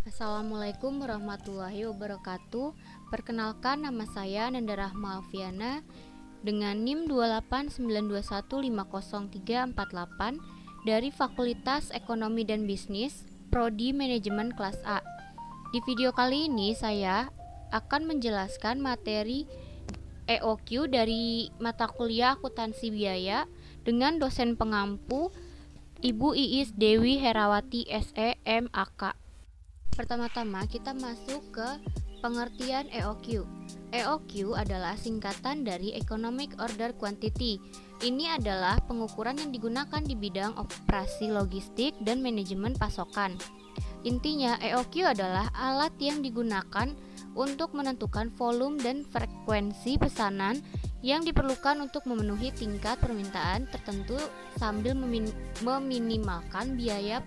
Assalamualaikum warahmatullahi wabarakatuh. Perkenalkan, nama saya Nanda Rahma Alfiana dengan NIM 289215038 dari Fakultas Ekonomi dan Bisnis, Prodi Manajemen kelas A. Di video kali ini saya akan menjelaskan materi EOQ dari mata kuliah Akuntansi Biaya dengan dosen pengampu Ibu Iis Dewi Herawati SE MAK. Pertama-tama kita masuk ke pengertian EOQ. EOQ adalah singkatan dari Economic Order Quantity. Ini adalah pengukuran yang digunakan di bidang operasi logistik dan manajemen pasokan. Intinya, EOQ adalah alat yang digunakan untuk menentukan volume dan frekuensi pesanan yang diperlukan untuk memenuhi tingkat permintaan tertentu sambil meminimalkan biaya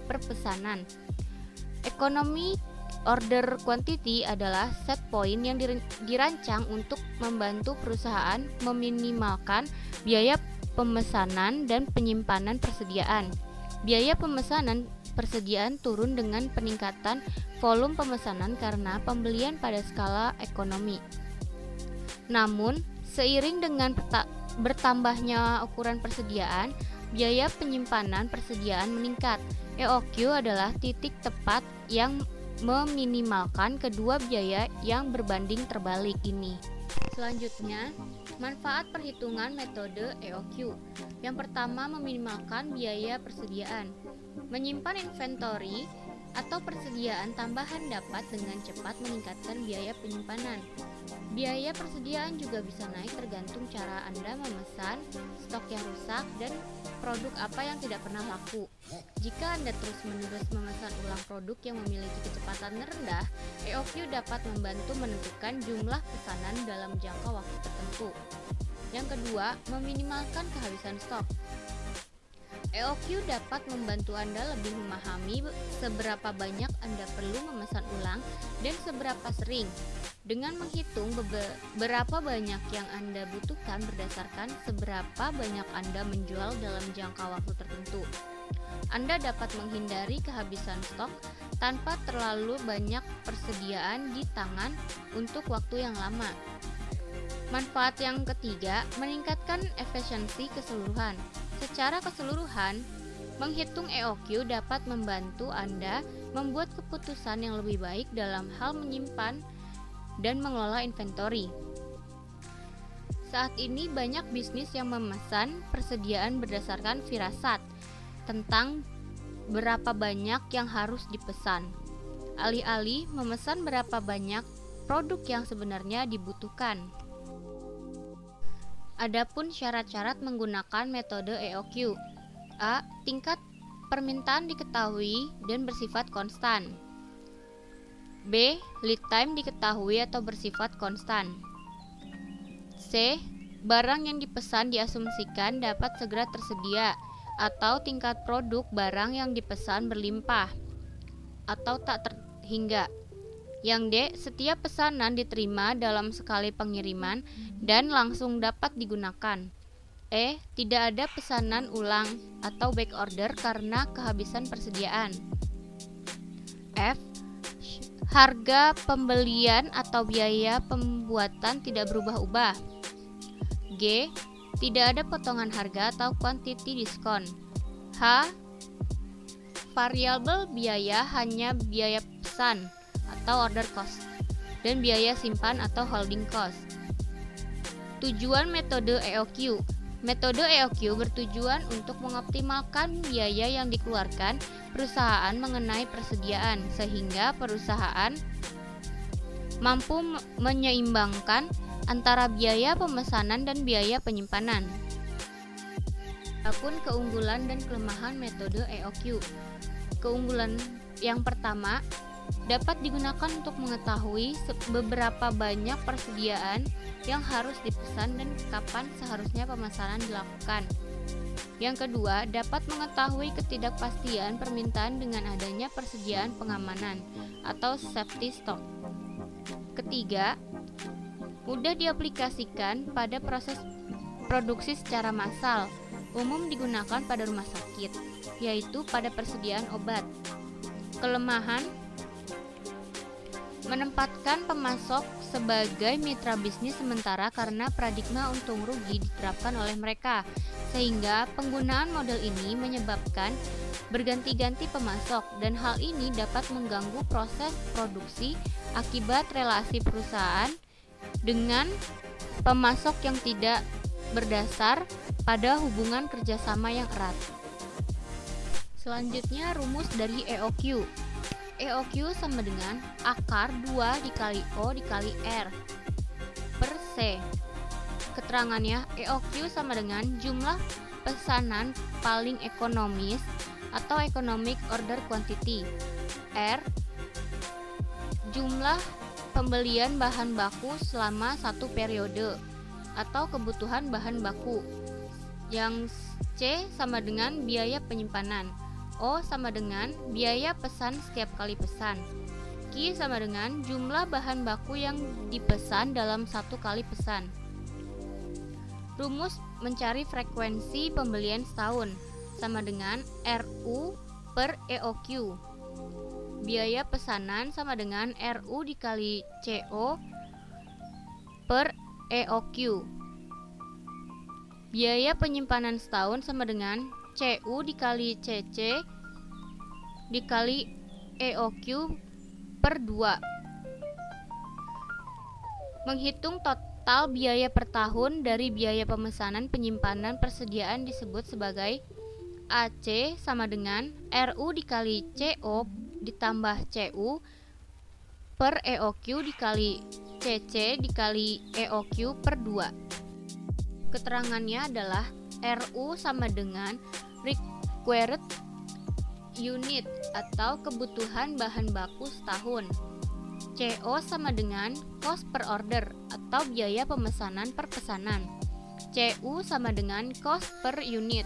perpesanan. Economic Order Quantity adalah set point yang dirancang untuk membantu perusahaan meminimalkan biaya pemesanan dan penyimpanan persediaan. Biaya pemesanan persediaan turun dengan peningkatan volume pemesanan karena pembelian pada skala ekonomi. Namun, seiring dengan bertambahnya ukuran persediaan, biaya penyimpanan persediaan meningkat. EOQ adalah titik tepat yang meminimalkan kedua biaya yang berbanding terbalik ini. Selanjutnya, manfaat perhitungan metode EOQ. Yang pertama, meminimalkan biaya persediaan. Menyimpan inventory atau persediaan tambahan dapat dengan cepat meningkatkan biaya penyimpanan. Biaya persediaan juga bisa naik tergantung cara Anda memesan, stok yang rusak, dan produk apa yang tidak pernah laku. Jika Anda terus-menerus memesan ulang produk yang memiliki kecepatan rendah, EOQ dapat membantu menentukan jumlah pesanan dalam jangka waktu tertentu. Yang kedua, meminimalkan kehabisan stok. EOQ dapat membantu Anda lebih memahami seberapa banyak Anda perlu memesan ulang dan seberapa sering. Dengan menghitung berapa banyak yang Anda butuhkan berdasarkan seberapa banyak Anda menjual dalam jangka waktu tertentu, Anda dapat menghindari kehabisan stok tanpa terlalu banyak persediaan di tangan untuk waktu yang lama. Manfaat yang ketiga, meningkatkan efisiensi keseluruhan. Secara keseluruhan, menghitung EOQ dapat membantu Anda membuat keputusan yang lebih baik dalam hal menyimpan dan mengelola inventory. Saat ini banyak bisnis yang memesan persediaan berdasarkan firasat tentang berapa banyak yang harus dipesan, alih-alih memesan berapa banyak produk yang sebenarnya dibutuhkan. Adapun syarat-syarat menggunakan metode EOQ. A. Tingkat permintaan diketahui dan bersifat konstan. B. Lead time diketahui atau bersifat konstan. C. Barang yang dipesan diasumsikan dapat segera tersedia, atau tingkat produk barang yang dipesan berlimpah atau tak terhingga. Yang D. Setiap pesanan diterima dalam sekali pengiriman dan langsung dapat digunakan. E. Tidak ada pesanan ulang atau back order karena kehabisan persediaan. F. Harga pembelian atau biaya pembuatan tidak berubah-ubah. G. Tidak ada potongan harga atau quantity diskon. H. Variabel biaya hanya biaya pesan atau order cost dan biaya simpan atau holding cost. Tujuan metode EOQ. Metode EOQ bertujuan untuk mengoptimalkan biaya yang dikeluarkan perusahaan mengenai persediaan sehingga perusahaan mampu menyeimbangkan antara biaya pemesanan dan biaya penyimpanan. Adapun keunggulan dan kelemahan metode EOQ. Keunggulan yang pertama, dapat digunakan untuk mengetahui beberapa banyak persediaan yang harus dipesan dan kapan seharusnya pemesanan dilakukan. Yang kedua, dapat mengetahui ketidakpastian permintaan dengan adanya persediaan pengamanan atau safety stock. Ketiga, mudah diaplikasikan pada proses produksi secara massal, umum digunakan pada rumah sakit, yaitu pada persediaan obat. Kelemahan, menempatkan pemasok sebagai mitra bisnis sementara karena paradigma untung rugi diterapkan oleh mereka, sehingga penggunaan model ini menyebabkan berganti-ganti pemasok, dan hal ini dapat mengganggu proses produksi akibat relasi perusahaan dengan pemasok yang tidak berdasar pada hubungan kerjasama yang erat. Selanjutnya, rumus dari EOQ. EOQ sama dengan akar 2 dikali O dikali R per C. Keterangannya, EOQ sama dengan jumlah pesanan paling ekonomis atau economic order quantity. R, jumlah pembelian bahan baku selama satu periode atau kebutuhan bahan baku. Yang C sama dengan biaya penyimpanan. O sama dengan biaya pesan setiap kali pesan. Q sama dengan jumlah bahan baku yang dipesan dalam satu kali pesan. Rumus mencari frekuensi pembelian setahun sama dengan RU per EOQ. Biaya pesanan sama dengan RU dikali CO per EOQ. Biaya penyimpanan setahun sama dengan CU dikali CC dikali EOQ per 2. Menghitung total biaya per tahun dari biaya pemesanan penyimpanan persediaan disebut sebagai AC sama dengan RU dikali CO ditambah CU per EOQ dikali CC dikali EOQ per 2. Keterangannya adalah RU sama dengan required unit atau kebutuhan bahan baku setahun. CO sama dengan cost per order atau biaya pemesanan per pesanan. CU sama dengan cost per unit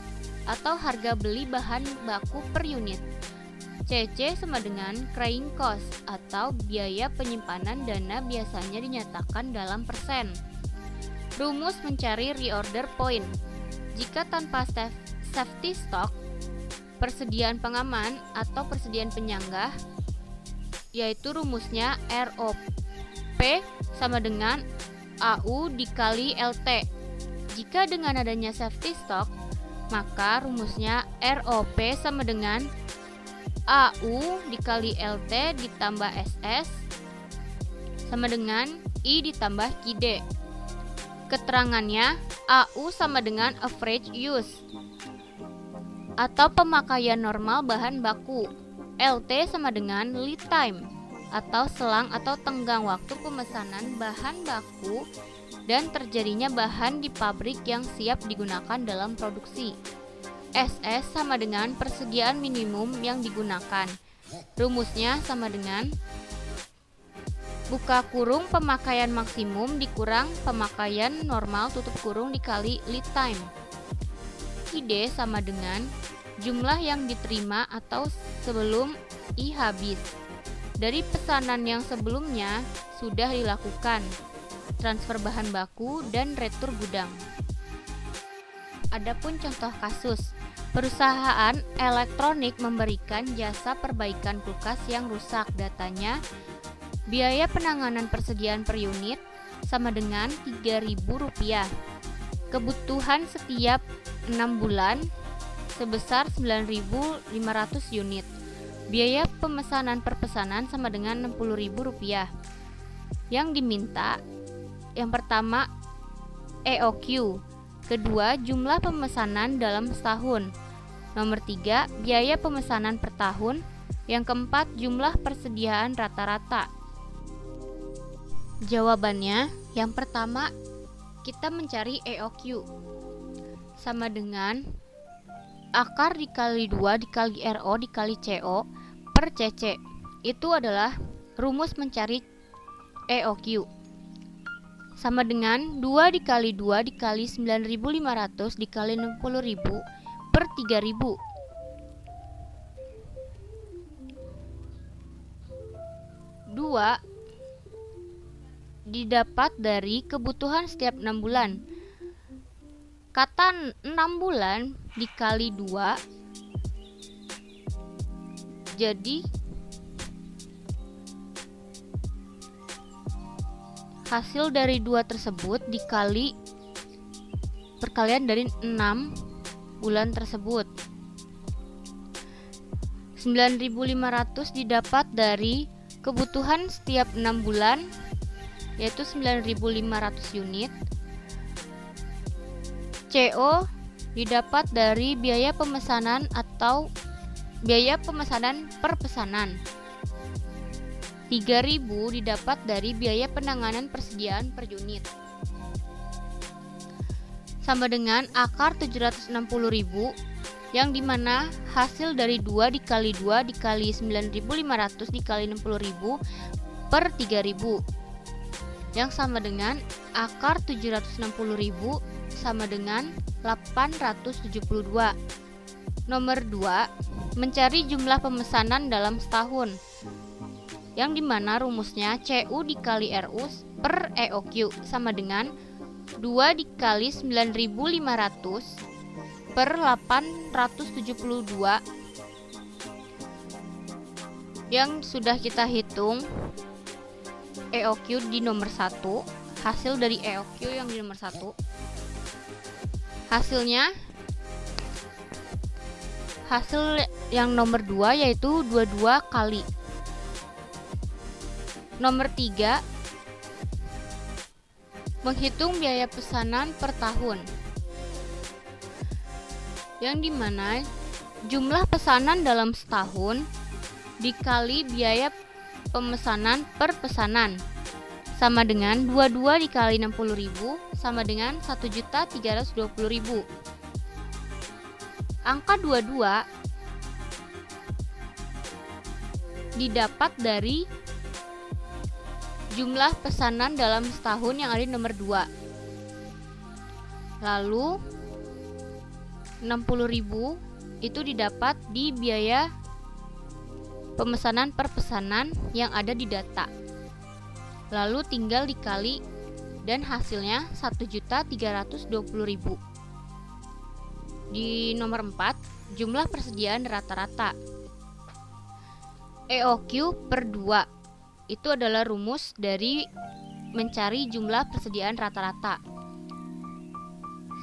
atau harga beli bahan baku per unit. CC sama dengan carrying cost atau biaya penyimpanan dana biasanya dinyatakan dalam persen. Rumus mencari reorder point. Jika tanpa safety stock, persediaan pengaman atau persediaan penyanggah, yaitu rumusnya ROP sama dengan AU dikali LT. Jika dengan adanya safety stock, maka rumusnya ROP sama dengan AU dikali LT ditambah SS sama dengan I ditambah QD. Keterangannya, AU sama dengan average use atau pemakaian normal bahan baku. LT sama dengan lead time atau selang atau tenggang waktu pemesanan bahan baku dan terjadinya bahan di pabrik yang siap digunakan dalam produksi. SS sama dengan persediaan minimum yang digunakan. Rumusnya sama dengan buka kurung pemakaian maksimum dikurang pemakaian normal tutup kurung dikali lead time. ID sama dengan jumlah yang diterima atau sebelum I habis dari pesanan yang sebelumnya sudah dilakukan, transfer bahan baku dan retur gudang. Adapun contoh kasus, perusahaan elektronik memberikan jasa perbaikan kulkas yang rusak. Datanya, biaya penanganan persediaan per unit sama dengan Rp3.000. Kebutuhan setiap 6 bulan sebesar 9.500 unit. Biaya pemesanan per pesanan sama dengan Rp60.000. Yang diminta, yang pertama EOQ, kedua jumlah pemesanan dalam setahun, nomor 3 biaya pemesanan per tahun, yang keempat jumlah persediaan rata-rata. Jawabannya, yang pertama kita mencari EOQ sama dengan akar dikali 2 dikali RO dikali CO per CC. Itu adalah rumus mencari EOQ sama dengan 2 dikali 2 dikali 9.500 dikali 60.000 per 3.000. 2 didapat dari kebutuhan setiap 6 bulan. Kata 6 bulan dikali 2 jadi hasil dari 2 tersebut dikali perkalian dari 6 bulan tersebut. 9.500 didapat dari kebutuhan setiap 6 bulan, yaitu 9.500 unit. CO didapat dari biaya pemesanan atau biaya pemesanan per pesanan. 3.000 didapat dari biaya penanganan persediaan per unit. Sama dengan akar 760.000, yang dimana hasil dari 2 dikali 2 dikali 9.500 dikali 60.000 per 3.000, yang sama dengan akar 760.000 sama dengan 872. Nomor 2, mencari jumlah pemesanan dalam setahun, yang dimana rumusnya CU dikali RU per EOQ sama dengan 2 dikali 9.500 per 872, yang sudah kita hitung EOQ di nomor 1. Hasil dari EOQ yang di nomor 1, hasil yang nomor 2 yaitu 22 kali. Nomor 3, menghitung biaya pesanan per tahun, yang dimana jumlah pesanan dalam setahun dikali biaya pemesanan per pesanan sama dengan 22 dikali 60.000 sama dengan 1.320.000. Angka 22 didapat dari jumlah pesanan dalam setahun yang ada di nomor 2. Lalu 60.000 itu didapat di biaya pemesanan per pesanan yang ada di data. Lalu tinggal dikali dan hasilnya 1.320.000. Di nomor 4, jumlah persediaan rata-rata. EOQ per 2 itu adalah rumus dari mencari jumlah persediaan rata-rata.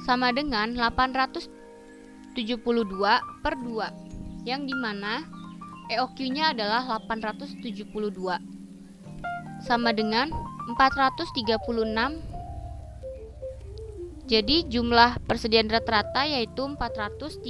Sama dengan 872 per 2, yang dimana EOQ-nya adalah 872. Sama dengan 436. Jadi jumlah persediaan rata-rata yaitu 436.